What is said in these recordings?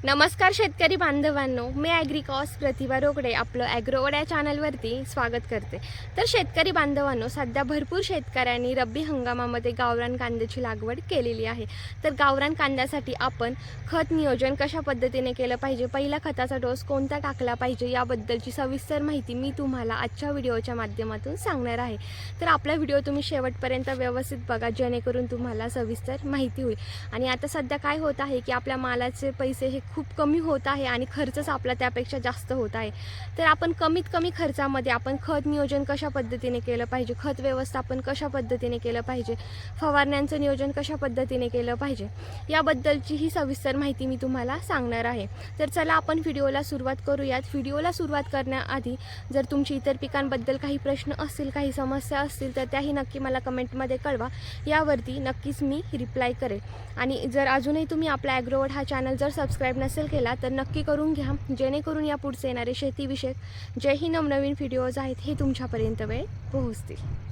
नमस्कार शेतकरी बांधवांनो, मी ॲग्रिकॉस प्रतिभा रोकडे आपलं ॲग्रोवड या चॅनलवरती स्वागत करते। तर शेतकरी बांधवांनो, सध्या भरपूर शेतकऱ्यांनी रब्बी हंगामामध्ये गावरान कांद्याची लागवड केलेली आहे। तर गावरान कांद्यासाठी आपण खत नियोजन कशा पद्धतीने केलं पाहिजे, पहिला खताचा डोस कोणता टाकला पाहिजे याबद्दलची सविस्तर माहिती मी तुम्हाला आजच्या व्हिडिओच्या माध्यमातून सांगणार आहे। तर आपला व्हिडिओ तुम्ही शेवटपर्यंत व्यवस्थित बघा, जेणेकरून तुम्हाला सविस्तर माहिती होईल। आणि आता सध्या काय होत आहे की आपल्या मालाचे पैसे हे खूप कमी होत आहे आणि खर्चच आपला त्यापेक्षा जास्त होत आहे। तर आपण कमीत कमी खर्चामध्ये आपण खत नियोजन कशा पद्धतीने केलं पाहिजे, खत व्यवस्थापन कशा पद्धतीने केलं पाहिजे, फवारण्यांचं नियोजन कशा पद्धतीने केलं पाहिजे याबद्दलची ही सविस्तर माहिती मी तुम्हाला सांगणार आहे। तर चला आपण व्हिडिओला सुरुवात करूयात। व्हिडिओला सुरुवात करण्याआधी जर तुमची इतर पिकांबद्दल काही प्रश्न असतील, काही समस्या असतील तर त्याही नक्की मला कमेंटमध्ये कळवा, यावरती नक्कीच मी रिप्लाय करेल। आणि जर अजूनही तुम्ही आपला ॲग्रोवड हा चॅनल जर सबस्क्राईब नसेल केला तर नक्की करून घ्या, जेणेकरून या पुढचे येणारे शेतीविषयक जेही नवनवीन व्हिडिओज आहेत हे तुमच्यापर्यंत वेळ पोहोचतील।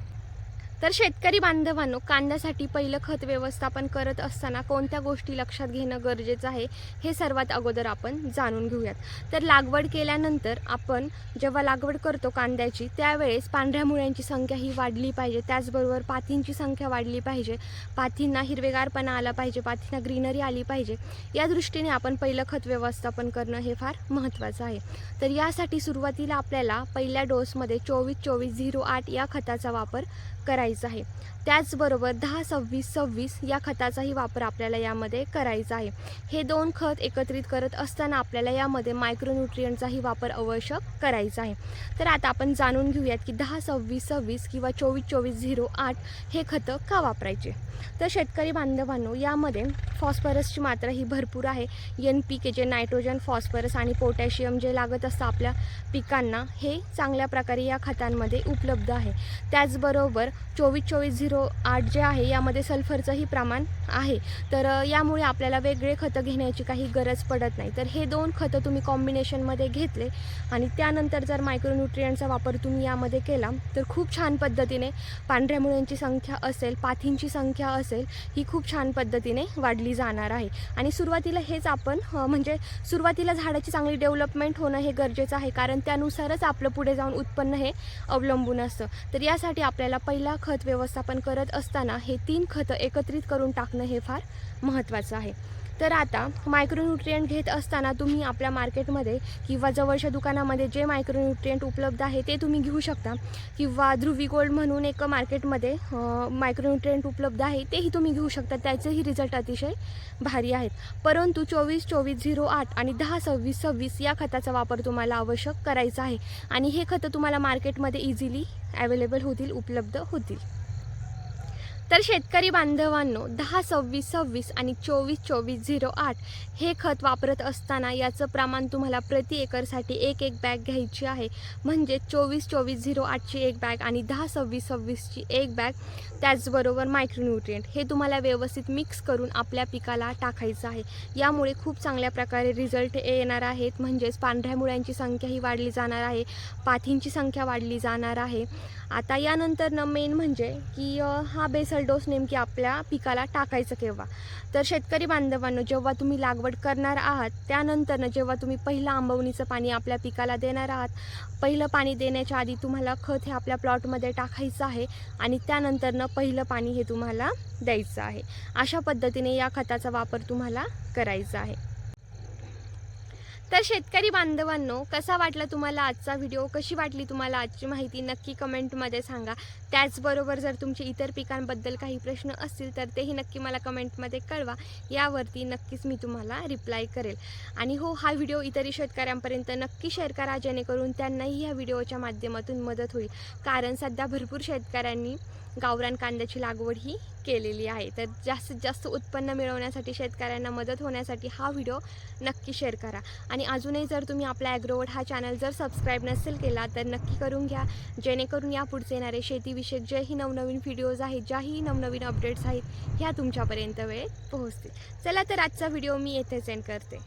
तर शेतकरी बांधवांनो, कांद्यासाठी पहिलं खत व्यवस्थापन करत असताना कोणत्या गोष्टी लक्षात घेणं गरजेचं आहे हे सर्वात अगोदर आपण जाणून घेऊयात। तर लागवड केल्यानंतर आपण जेव्हा लागवड करतो कांद्याची, त्यावेळेस पांढऱ्या मुळ्यांची संख्या ही वाढली पाहिजे, त्याचबरोबर पातींची संख्या वाढली पाहिजे, पातींना हिरवेगारपणा आला पाहिजे, पातींना ग्रीनरी आली पाहिजे। या दृष्टीने आपण पहिलं खत व्यवस्थापन करणं हे फार महत्त्वाचं आहे। तर यासाठी सुरुवातीला आपल्याला पहिल्या डोसमध्ये 24-24-08 या खताचा वापर करायचा आहे। त्याचबरोबर 10-26-26 या खताचाही वापर आपल्याला यामध्ये करायचा आहे। हे दोन खत एकत्रित करत असताना आपल्याला यामध्ये मायक्रोन्यूट्रिएंटचाही वापर आवश्यक करायचा आहे। तर आता आपण जाणून घेऊयात की 10-26-26 किंवा 24-24-08 हे खतं का वापरायचे। तर शेतकरी बांधवांनो, यामध्ये फॉस्फरसची मात्रा ही भरपूर आहे। NPK जे नायट्रोजन, फॉस्फरस आणि पोटॅशियम जे लागत असतं आपल्या पिकांना, हे चांगल्या प्रकारे या खतांमध्ये उपलब्ध आहे। त्याचबरोबर 24-24-08 जे आहे यामध्ये सल्फरचंही प्रमाण आहे। तर यामुळे आपल्याला वेगळे खतं घेण्याची काही गरज पडत नाही। तर हे दोन खतं तुम्ही कॉम्बिनेशनमध्ये घेतले आणि त्यानंतर जर मायक्रोन्यूट्रिएंटचा वापर तुम्ही यामध्ये केला तर खूप छान पद्धतीने पांढऱ्या मुळ्यांची संख्या असेल, पाथींची संख्या असेल, ही खूप छान पद्धतीने वाढली जाणार आहे। आणि सुरुवातीला हेच आपण म्हणजे सुरुवातीला झाडाची चांगली डेव्हलपमेंट होणं हे गरजेचं आहे, कारण त्यानुसारच आपलं पुढे जाऊन उत्पन्न हे अवलंबून असतं। तर यासाठी आपल्याला पहिला खत व्यवस्थापन करत असताना हे 3 खतं एकत्रित करून टाकणं हे फार महत्त्वाचं आहे। तर आता मायक्रोन्यूट्रिएंट घेत असताना तुम्ही आपल्या मार्केटमध्ये किंवा जवळच्या दुकानामध्ये जे मायक्रोन्यूट्रिएंट उपलब्ध आहे ते तुम्ही घेऊ शकता, किंवा ध्रुवी गोल्ड म्हणून एक मार्केटमध्ये मायक्रोन्यूट्रिएंट उपलब्ध आहे तेही तुम्ही घेऊ शकता, त्याचेही रिझल्ट अतिशय भारी आहेत। परंतु 24-24-08 आणि 10-26-26 या खताचा वापर तुम्हाला आवश्यक करायचा आहे आणि हे खतं तुम्हाला मार्केटमध्ये इझिली अवेलेबल होतील, उपलब्ध होतील। तर शेतकरी बांधवांनो, 10-26-26 आणि 24-24-08 हे खत वापरत असताना याचं प्रमाण तुम्हाला प्रति एकरसाठी एक बॅग घ्यायची आहे। म्हणजे 24-24-08ची एक बॅग आणि 10-26-26ची एक बॅग, त्याचबरोबर मायक्रोन्यूट्रिएंट हे तुम्हाला व्यवस्थित मिक्स करून आपल्या पिकाला टाकायचं आहे। यामुळे खूप चांगल्या प्रकारे रिझल्ट येणार आहेत, म्हणजेच पांढऱ्या मुळ्यांची संख्याही वाढली जाणार आहे, पाथींची संख्या वाढली जाणार आहे। आता यानंतर मेन म्हणजे की हा बेसल डोस नेमकी आपल्या पिकाला टाकायचं केव्हा। तर शेतकरी बांधवांनो, जेव्हा तुम्ही लागवड करणार आहात त्यानंतर जेव्हा तुम्ही पहिलं आंबवणीचं पाणी आपल्या पिकाला देणार आहात, पहिलं पाणी देण्याच्या आधी तुम्हाला खत हे आपल्या प्लॉटमध्ये टाकायचं आहे आणि त्यानंतर पहिलं पाणी हे तुम्हाला द्यायचं आहे। अशा पद्धतीने या खताचा वापर तुम्हाला करायचा आहे। तर शेतकरी बांधवांनो, कसा वाटला तुम्हाला आजचा व्हिडिओ, कशी वाटली तुम्हाला आजची माहिती नक्की कमेंटमध्ये सांगा। त्याचबरोबर जर तुमचे इतर पिकांबद्दल काही प्रश्न असतील तर तेही नक्की मला कमेंटमध्ये कळवा, यावरती नक्कीच मी तुम्हाला रिप्लाय करेल। आणि हो, हा व्हिडिओ इतरही शेतकऱ्यांपर्यंत नक्की शेअर करा, जेणेकरून त्यांनाही ह्या व्हिडिओच्या माध्यमातून मदत होईल, कारण सध्या भरपूर शेतकऱ्यांनी गावरान कांद्याची लागवड ही केलेली आहे। तर जास्तीत जास्त उत्पन्न मिळवण्यासाठी, शेतकऱ्यांना मदत होण्यासाठी हा व्हिडिओ नक्की शेअर करा। आणि अजूनही जर तुम्ही आपला ॲग्रोवड हा चॅनल जर सबस्क्राईब नसेल केला तर नक्की करून घ्या, जेणेकरून या पुढचे येणारे शेतीविषयक जेही नवनवीन व्हिडिओज आहेत, ज्याही नवनवीन अपडेट्स आहेत ह्या तुमच्यापर्यंत वेळेत पोहोचतील। चला तर आजचा व्हिडिओ मी येथेच एंड करते।